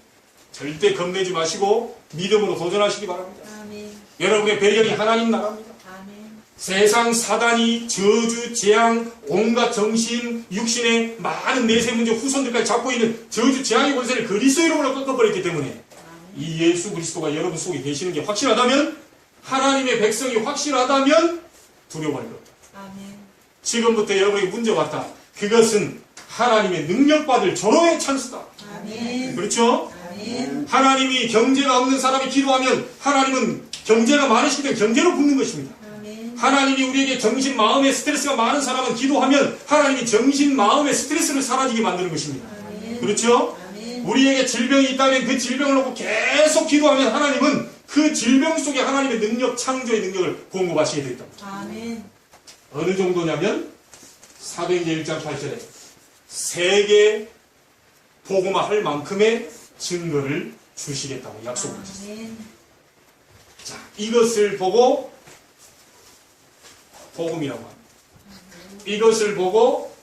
절대 겁내지 마시고 믿음으로 도전하시기 바랍니다. 아멘. 여러분의 배경이 하나님 나라입니다. 아멘. 세상 사단이 저주, 재앙, 온갖 정신, 육신의 많은 내세 문제 후손들까지 잡고 있는 저주, 재앙의 권세를 그리스도 이름으로 꺾어버렸기 때문에 이 예수 그리스도가 여러분 속에 계시는 게 확실하다면, 하나님의 백성이 확실하다면 두려워할 것 없다. 아멘. 지금부터 여러분에게 문제가 왔다. 그것은 하나님의 능력받을 절호의 찬스다. 아멘. 그렇죠? 아멘. 하나님이 경제가 없는 사람이 기도하면 하나님은 경제가 많으시기 때문에 경제로 붓는 것입니다. 아멘. 하나님이 우리에게 정신, 마음의 스트레스가 많은 사람은 기도하면 하나님이 정신, 마음의 스트레스를 사라지게 만드는 것입니다. 아멘. 그렇죠? 아멘. 우리에게 질병이 있다면 그 질병을 놓고 계속 기도하면 하나님은 그 질병 속에 하나님의 능력, 창조의 능력을 공급하시게 되어 있다. 아멘. 어느 정도냐면 사도행전 1장 8절에 세계 복음화 할 만큼의 증거를 주시겠다고 약속을 하셨습니다. 아멘. 자, 이것을 보고 복음이라고 합니다. 이것을 보고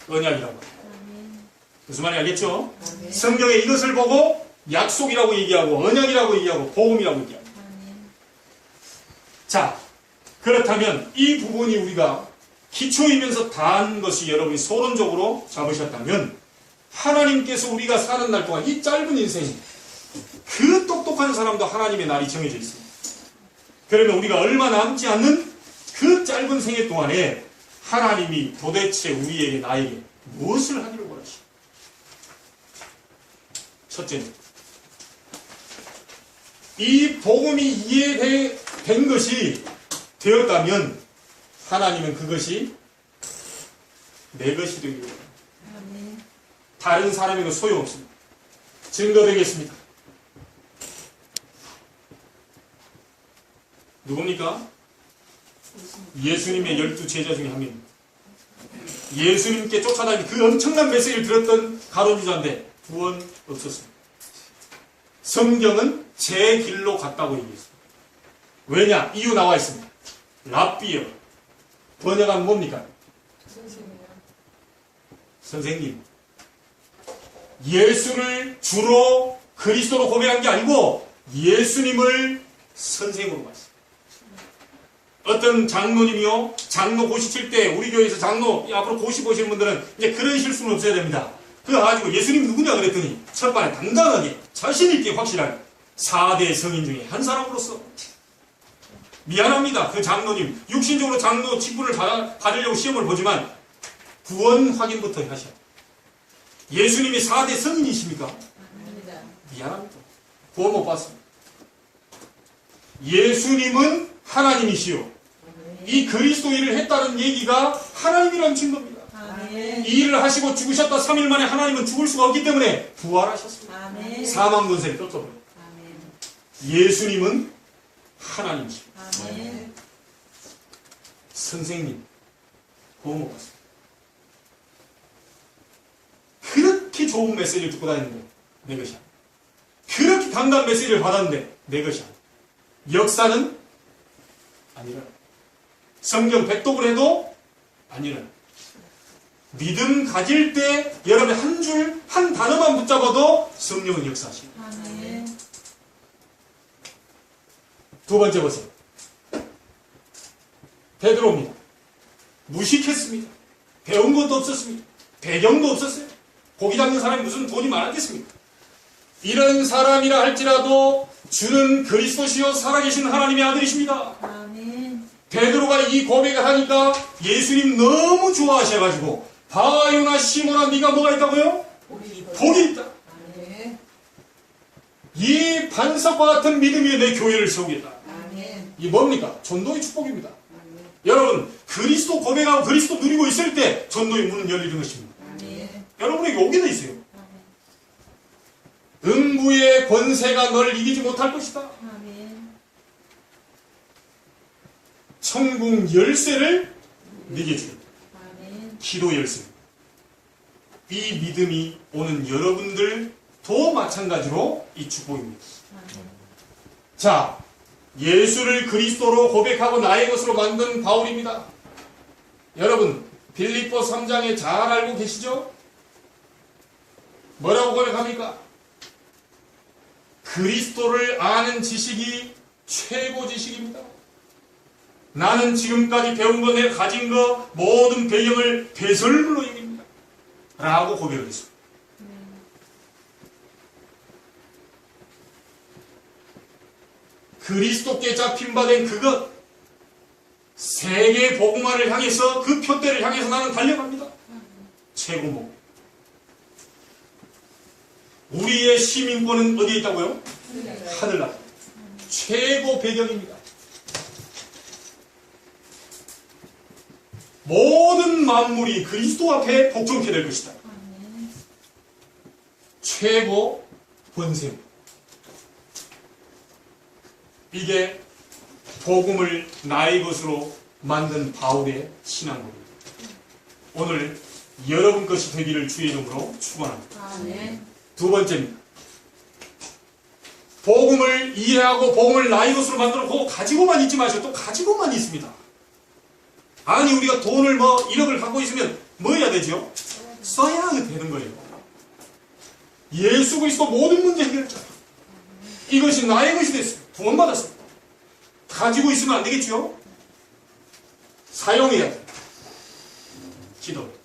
언약이라고 합니다. 아멘. 무슨 말인지 알겠죠? 아멘. 성경에 이것을 보고 약속이라고 얘기하고 언약이라고 얘기하고 복음이라고 얘기합니다. 아멘. 자, 그렇다면 이 부분이 우리가 기초이면서 다한 것이 여러분이 소론적으로 잡으셨다면, 하나님께서 우리가 사는 날 동안 이 짧은 인생, 그 똑똑한 사람도 하나님의 날이 정해져 있습니다. 그러면 우리가 얼마 남지 않는 그 짧은 생애 동안에 하나님이 도대체 우리에게, 나에게 무엇을 하기를 원하시오? 첫째는 이 복음이 이해된 것이 되었다면 하나님은 그것이 내 것이 되기를 원합니다. 아멘. 다른 사람에게 소용없습니다. 증거되겠습니다. 누굽니까? 예수님의 12제자 중에 한 명입니다. 예수님께 쫓아다니는 그 엄청난 메시지를 들었던 가론유다인데 구원 없었습니다. 성경은 제 길로 갔다고 얘기했습니다. 왜냐? 이유 나와 있습니다. 랍비어. 번역하면 뭡니까? 선생님. 예수를 주로 그리스도로 고백한 게 아니고 예수님을 선생으로 봤습니다. 어떤 장로님이요, 장로 고시 칠 때 우리 교회에서 장로 앞으로 고시 보시는 분들은 이제 그런 실수는 없어야 됩니다. 그거 가지고 예수님 누구냐 그랬더니 첫번에 당당하게 자신있게 확실하게 4대 성인 중에 한 사람으로서 미안합니다. 그 장로님 육신적으로 장로 직분을 받으려고 시험을 보지만 구원 확인부터 하셔야 돼요. 예수님이 4대 성인이십니까? 아닙니다. 미안합니다. 구원 못 받습니다. 예수님은 하나님이시요, 이 그리스도 일을 했다는 얘기가 하나님이라는 증거입니다. 아멘. 이 일을 하시고 죽으셨다 3일 만에 하나님은 죽을 수가 없기 때문에 부활하셨습니다. 아멘. 사망 권세를 꺾어버려요. 아멘. 예수님은 하나님이십니다. 아멘. 선생님, 구원 못 받습니다. 그렇게 좋은 메시지를 듣고 다니는데 내 것이 아니야. 그렇게 강단 메시지를 받았는데 내 것이 아니야. 역사는 아니라, 성경 백독을 해도 아니라, 믿음 가질 때 여러분 한 줄, 한 단어만 붙잡아도 성령은 역사하십니다. 아멘. 두 번째 보세요. 베드로입니다. 무식했습니다. 배운 것도 없었습니다. 배경도 없었어요. 고기 잡는 사람이 무슨 돈이 많았겠습니까? 이런 사람이라 할지라도 주는 그리스도시요 살아계신 하나님의 아들이십니다. 아멘. 베드로가 이 고백을 하니까 예수님 너무 좋아하셔가지고, 바요나 시몬아 네가 뭐가 있다고요? 복이 있다. 아멘. 이 반석과 같은 믿음 위에 내 교회를 세우겠다. 아멘. 이 뭡니까? 전도의 축복입니다. 아멘. 여러분, 그리스도 고백하고 그리스도 누리고 있을 때 전도의 문은 열리는 것입니다. 아멘. 여러분에게 오게 돼 있어요. 음부의 권세가 너를 이기지 못할 것이다. 아멘. 천국 열쇠를 네게 주겠다. 아멘. 기도 열쇠. 이 믿음이 오는 여러분들 도 마찬가지로 이 축복입니다. 자, 예수를 그리스도로 고백하고 나의 것으로 만든 바울입니다. 여러분, 빌립보 3장에 잘 알고 계시죠? 뭐라고 고백합니까? 그리스도를 아는 지식이 최고 지식입니다. 나는 지금까지 배운 거, 내가 가진 거, 모든 배경을 배설물로 여깁니다. 라고 고백을 했습니다. 그리스도께 잡힌 바 된 그것, 세계 복음화를 향해서 그 표대를 향해서 나는 달려갑니다. 최고목. 우리의 시민권은 어디에 있다고요? 하늘나라. 최고 배경입니다. 모든 만물이 그리스도 앞에 복종케 될 것이다. 최고 번세. 이게 복음을 나의 것으로 만든 바울의 신앙입니다. 오늘 여러분 것이 되기를 주의 이름으로 축원합니다. 아멘. 두 번째입니다. 복음을 이해하고 복음을 나의 것으로 만들어 그거 가지고만 있지 마시고 또 가지고만 있습니다. 아니 우리가 돈을 뭐 1억을 갖고 있으면 뭐 해야 되죠? 써야 되는 거예요. 예수 그리스도 모든 문제 해결자. 이것이 나의 것이 됐어요. 구원받았습니다. 가지고 있으면 안 되겠죠? 사용해야 돼요. 기도.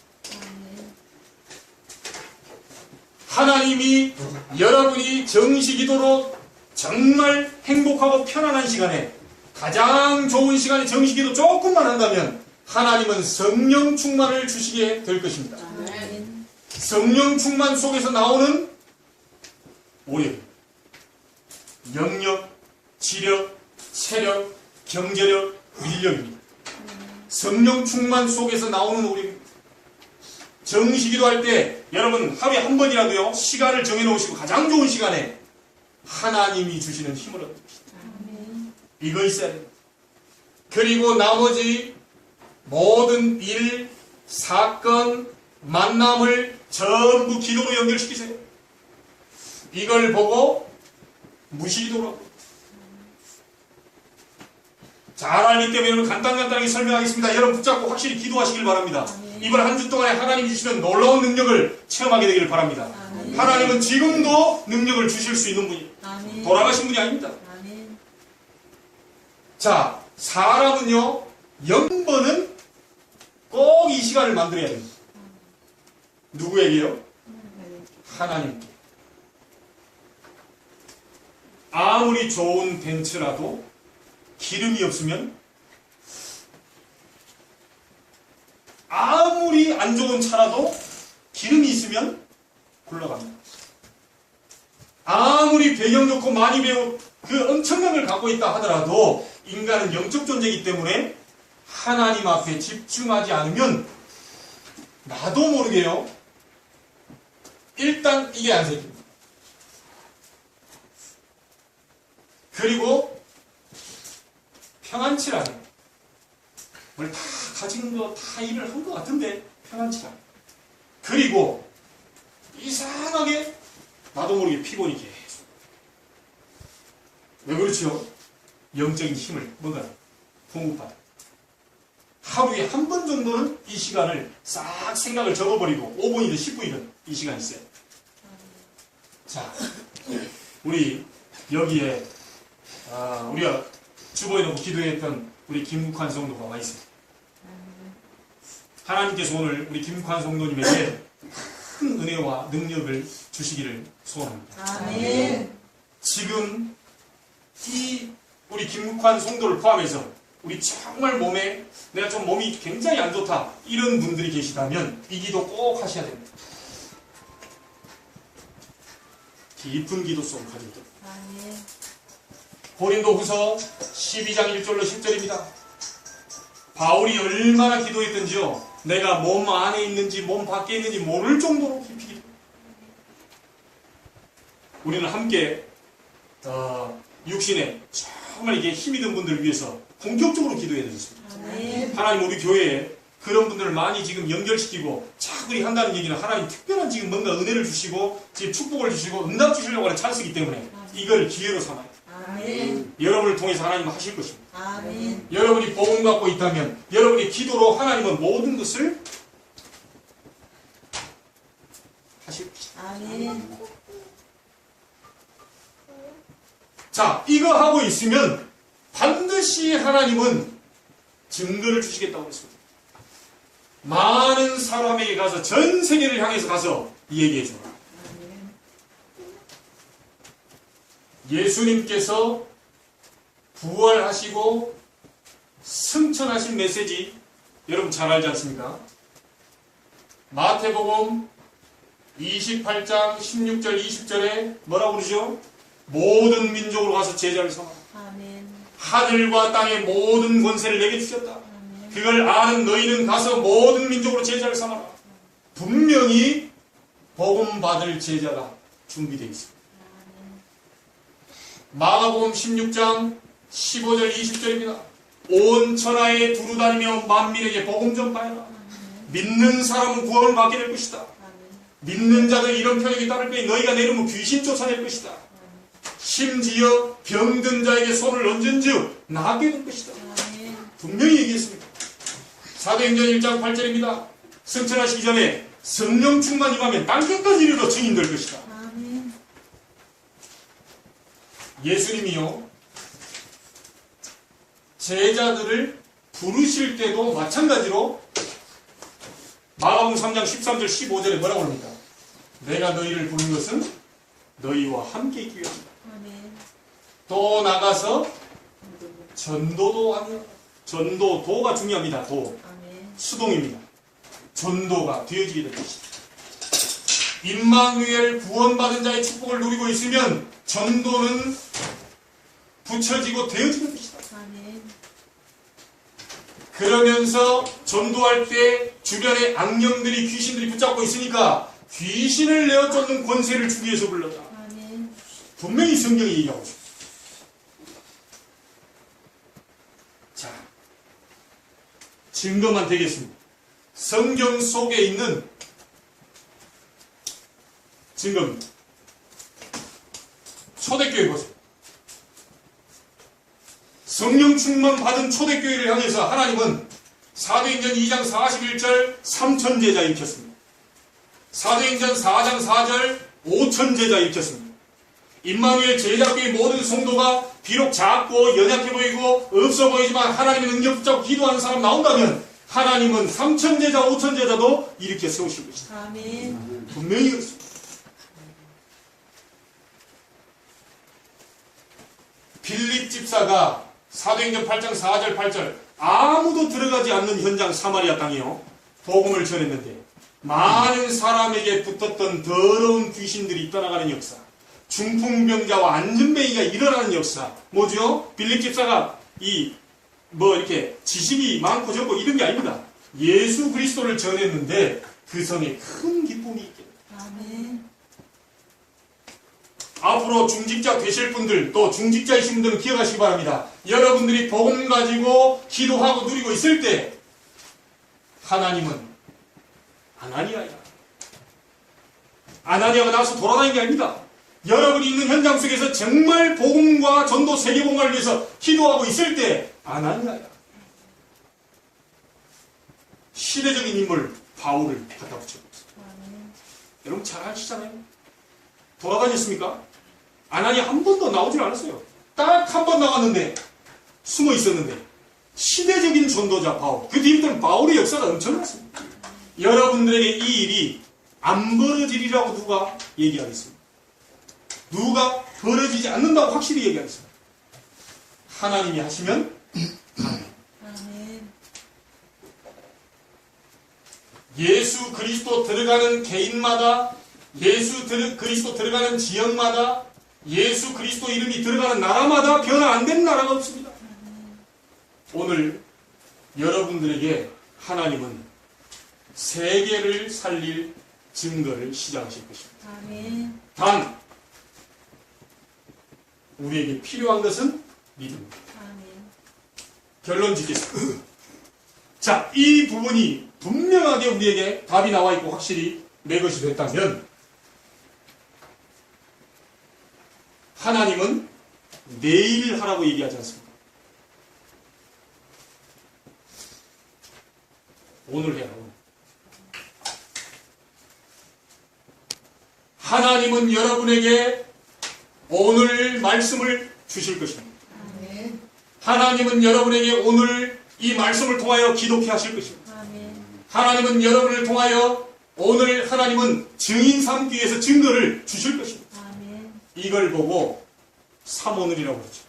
하나님이 여러분이 정시기도로 정말 행복하고 편안한 시간에 가장 좋은 시간에 정시기도 조금만 한다면 하나님은 성령 충만을 주시게 될 것입니다. 아멘. 성령 충만 속에서 나오는 오력, 영력, 지력, 체력, 경제력, 밀력입니다. 성령 충만 속에서 나오는 오력입니다. 정시기도 할 때 여러분 하루에 한 번이라도요 시간을 정해놓으시고 가장 좋은 시간에 하나님이 주시는 힘을 얻읍시다. 이거 있어야 됩니다. 그리고 나머지 모든 일, 사건, 만남을 전부 기도로 연결시키세요. 이걸 보고 무시기도로 합니다. 잘 알기 때문에 오늘 간단하게 설명하겠습니다. 여러분 붙잡고 확실히 기도하시길 바랍니다. 이번 한 주 동안에 하나님이 주시는 놀라운 능력을 체험하게 되기를 바랍니다. 아멘. 하나님은 지금도 능력을 주실 수 있는 분이 아멘. 돌아가신 분이 아닙니다. 아멘. 자, 사람은요 0번은 꼭 이 시간을 만들어야 됩니다. 누구에게요? 하나님께. 아무리 좋은 벤츠라도 기름이 없으면, 아무리 안 좋은 차라도 기름이 있으면 굴러갑니다. 아무리 배경 좋고 많이 배운 그 엄청난 걸 갖고 있다 하더라도 인간은 영적 존재이기 때문에 하나님 앞에 집중하지 않으면 나도 모르게요 일단 이게 안 생깁니다. 그리고 평안치 않아요. 뭘 다 가진 거 다 일을 한 것 같은데 평안치 않아요. 그리고 이상하게 나도 모르게 피곤이 계속. 왜 그렇죠? 영적인 힘을 뭔가 공급받아. 하루에 한 번 정도는 이 시간을 싹 생각을 적어버리고 5분이든 10분이든 이 시간이 있어요. 자, 우리 여기에 우리가 주보에 놓고 기도했던 우리 김국환 성도가 와 있습니다. 하나님께서 오늘 우리 김국환 성도님에게 큰 은혜와 능력을 주시기를 소원합니다. 아멘. 지금 이 우리 김국환 성도를 포함해서 우리 정말 몸에 내가 좀 몸이 굉장히 안 좋다 이런 분들이 계시다면 이 기도 꼭 하셔야 됩니다. 깊은 기도 속을 가지고 아멘. 고린도후서 12장 1절로 10절입니다. 바울이 얼마나 기도했던지요. 내가 몸 안에 있는지 몸 밖에 있는지 모를 정도로 깊이 기도. 우리는 함께 육신에 정말 이게 힘이 든 분들을 위해서 본격적으로 기도해야 되겠습니다. 아멘. 하나님 우리 교회에 그런 분들을 많이 지금 연결시키고 차분히 한다는 얘기는 하나님 특별한 지금 뭔가 은혜를 주시고 지금 축복을 주시고 응답 주시려고 하는 찬스이기 때문에 이걸 기회로 삼아요. 아멘. 여러분을 통해서 하나님은 하실 것입니다. 아멘. 여러분이 복음 갖고 있다면 여러분이 기도로 하나님은 모든 것을 하실 것입니다. 아멘. 자, 이거 하고 있으면 반드시 하나님은 증거를 주시겠다고 했습니다. 많은 사람에게 가서 전 세계를 향해서 가서 얘기해 줘라. 예수님께서 부활하시고 승천하신 메시지 여러분 잘 알지 않습니까? 마태복음 28장 16절 20절에 뭐라고 그러죠? 모든 민족으로 가서 제자를 삼아 아멘. 하늘과 땅의 모든 권세를 내게 주셨다. 아멘. 그걸 아는 너희는 가서 모든 민족으로 제자를 삼아라. 분명히 복음 받을 제자가 준비되어 있습니다. 마가복음 16장 15절 20절입니다. 온 천하에 두루다니며 만민에게 복음 전파해라. 믿는 사람은 구원을 받게 될 것이다. 믿는 자들 이런 표적이 따를 때에 너희가 내리면 귀신 쫓아낼 것이다. 심지어 병든 자에게 손을 얹은즉 나게 될 것이다. 아멘. 분명히 얘기했습니다. 사도행전 1장 8절입니다. 승천하시기 전에 성령 충만 임하면 땅끝까지 이르러 증인될 것이다. 아멘. 예수님이요 제자들을 부르실 때도 마찬가지로 마가복음 3장 13절 15절에 뭐라고 합니까? 내가 너희를 부른 것은 너희와 함께 있기 위함이다. 아멘. 또 나가서 전도도 하며 전도도가 중요합니다. 도 아멘. 수동입니다. 전도가 되어지게 될 것이다. 임마누엘 구원받은 자의 축복을 누리고 있으면 전도는 붙여지고 되어지는 것이다. 아멘. 그러면서 전도할 때 주변에 악령들이 귀신들이 붙잡고 있으니까 귀신을 내어 쫓는 권세를 주기 위해서 불렀다. 아멘. 분명히 성경이 얘기하고 있습니다. 자, 증거만 되겠습니다. 성경 속에 있는 증거입니다. 초대교회 보세요. 성령 충만 받은 초대교회를 향해서 하나님은 사도행전 2장 41절 3천 제자 일으켰습니다. 사도행전 4장 4절 5천 제자 일으켰습니다. 임마누엘 제자교회 모든 성도가 비록 작고 연약해 보이고 없어 보이지만 하나님의 능력 붙잡고 기도하는 사람 나온다면 하나님은 3천 제자 5천 제자도 일으켜 세우실 것이다. 아멘. 분명히 그렇습니다. 빌립 집사가 사도행전 8장 4절 8절 아무도 들어가지 않는 현장 사마리아 땅이요 복음을 전했는데 많은 사람에게 붙었던 더러운 귀신들이 떠나가는 역사, 중풍병자와 안전뱅이가 일어나는 역사, 뭐죠? 빌립 집사가 이렇게 지식이 많고 적고 이런 게 아닙니다. 예수 그리스도를 전했는데 그 성에 큰 기쁨이 있게. 아멘. 앞으로 중직자 되실 분들, 또 중직자이신 분들은 기억하시기 바랍니다. 여러분들이 복음 가지고 기도하고 누리고 있을 때 하나님은 아나니아가 나와서 돌아다니는 게 아닙니다. 여러분이 있는 현장 속에서 정말 복음과 전도 세계복음을 위해서 기도하고 있을 때 아나니아야. 시대적인 인물 바울을 갖다 붙여요. 여러분 잘 아시잖아요. 돌아다녔습니까? 아나니아 한 번도 나오질 않았어요. 딱 한 번 나왔는데 숨어 있었는데 시대적인 전도자 바울. 그 뒤부터는 바울의 역사가 엄청났습니다. 여러분들에게 이 일이 안 벌어지리라고 누가 얘기하겠습니까? 누가 벌어지지 않는다고 확실히 얘기하겠습니다. 하나님이 하시면 아멘. 예수 그리스도 들어가는 개인마다, 예수 그리스도 들어가는 지역마다, 예수 그리스도 이름이 들어가는 나라마다 변화 안 되는 나라가 없습니다. 오늘 여러분들에게 하나님은 세계를 살릴 증거를 시작하실 것입니다. 아멘. 단 우리에게 필요한 것은 믿음입니다. 아멘. 결론 짓겠습니다. 자, 이 부분이 분명하게 우리에게 답이 나와 있고 확실히 내 것이 됐다면 하나님은 내일 하라고 얘기하지 않습니까? 오늘 해라. 오늘. 하나님은 여러분에게 오늘 말씀을 주실 것입니다. 아멘. 하나님은 여러분에게 오늘 이 말씀을 통하여 기독케 하실 것입니다. 아멘. 하나님은 여러분을 통하여 오늘 하나님은 증인 삼기 위해서 증거를 주실 것입니다. 아멘. 이걸 보고 삼오늘이라고 그러죠.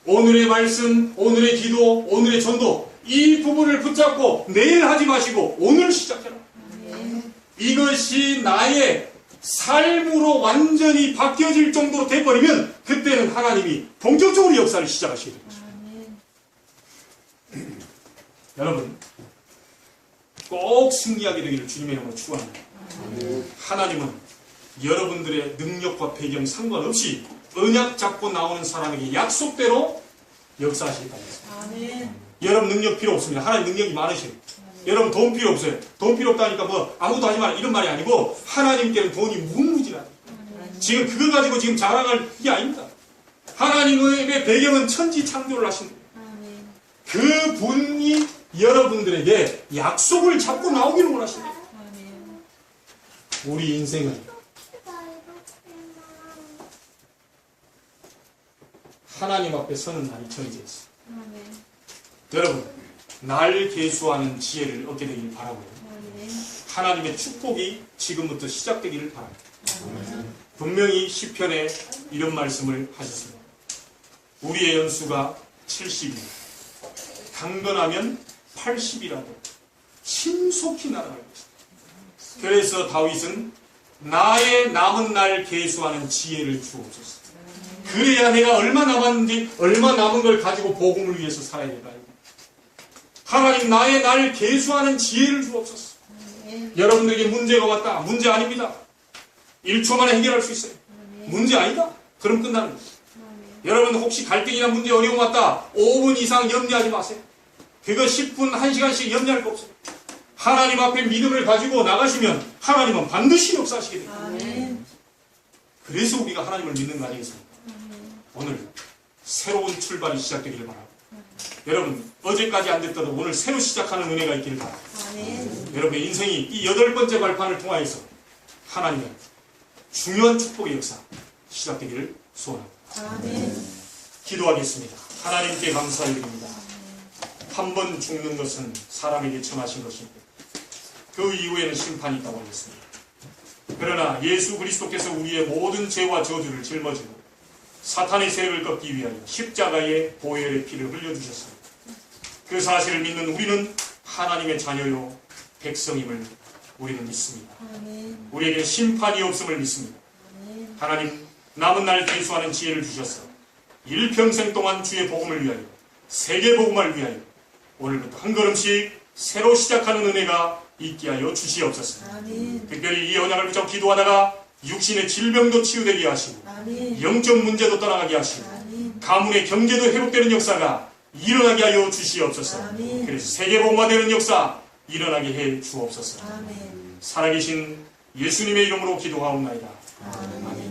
오늘의 말씀, 오늘의 기도, 오늘의 전도 이 부분을 붙잡고 내일 하지 마시고 오늘 시작해라. 아멘. 이것이 나의 삶으로 완전히 바뀌어질 정도로 돼버리면 그때는 하나님이 본격적으로 역사를 시작하시게 됩니다. 아멘. 여러분 꼭 승리하게 되기를 주님의 이름으로 축원합니다. 하나님은 여러분들의 능력과 배경 상관없이 언약 잡고 나오는 사람에게 약속대로 역사하시겠다 했습니다. 아멘. 여러분 능력 필요 없습니다. 하나님 능력이 많으세요. 여러분 돈 필요 없어요. 돈 필요 없다니까 뭐 아무도 하지 마라 이런 말이 아니고 하나님께는 돈이 무궁무진하다. 지금 그거 가지고 지금 자랑할 게 아닙니다. 하나님의 배경은 천지 창조를 하신 거예요. 아멘. 그 분이 여러분들에게 약속을 잡고 나오기를 원하십니다. 아멘. 우리 인생은 하나님 앞에 서는 날이 정해져 있어요. 아멘. 여러분 날 계수하는 지혜를 얻게 되길 바라고요. 아멘. 하나님의 축복이 지금부터 시작되기를 바랍니다. 아멘. 분명히 시편에 이런 말씀을 하셨습니다. 우리의 연수가 70일, 강건하면 80이라도 신속히 날아갈 것이다. 그래서 다윗은 나의 남은 날 계수하는 지혜를 주옵소서. 그래야 내가 얼마 남았는지 얼마 남은 걸 가지고 복음을 위해서 살아야 될까. 하나님 나의 날 계수하는 지혜를 주옵소서. 아멘. 여러분들에게 문제가 왔다. 문제 아닙니다. 1초 만에 해결할 수 있어요. 문제 아니다? 그럼 끝나는 거예요. 여러분 혹시 갈등이나 문제 어려움 왔다. 5분 이상 염려하지 마세요. 그거 10분, 1시간씩 염려할 거 없어요. 하나님 앞에 믿음을 가지고 나가시면 하나님은 반드시 역사하시게 됩니다. 아멘. 그래서 우리가 하나님을 믿는 거 아니겠습니까? 아멘. 오늘 새로운 출발이 시작되기를 바랍니다. 여러분 어제까지 안 됐더라도 오늘 새로 시작하는 은혜가 있기를 바랍니다. 아멘. 여러분의 인생이 이 8번째 발판을 통하여서 하나님의 중요한 축복의 역사 시작되기를 소원합니다. 아멘. 기도하겠습니다. 하나님께 감사드립니다. 한 번 죽는 것은 사람에게 정하신 것인데 그 이후에는 심판이 있다고 하셨습니다. 그러나 예수 그리스도께서 우리의 모든 죄와 저주를 짊어지고 사탄의 세력을 꺾기 위하여 십자가의 보혈의 피를 흘려주셨습니다. 그 사실을 믿는 우리는 하나님의 자녀요 백성임을 우리는 믿습니다. 아멘. 우리에게 심판이 없음을 믿습니다. 아멘. 하나님 남은 날 계수하는 지혜를 주셔서 일평생 동안 주의 복음을 위하여 세계 복음을 위하여 오늘부터 한 걸음씩 새로 시작하는 은혜가 있게 하여 주시옵소서. 아멘. 특별히 이 언약을 붙잡고 기도하다가 육신의 질병도 치유되게 하시고 아멘. 영적 문제도 떠나가게 하시고 아멘. 가문의 경제도 회복되는 역사가 일어나게 하여 주시옵소서. 아멘. 그래서 세계 복음화되는 역사 일어나게 해 주옵소서. 아멘. 살아계신 예수님의 이름으로 기도하옵나이다. 아멘.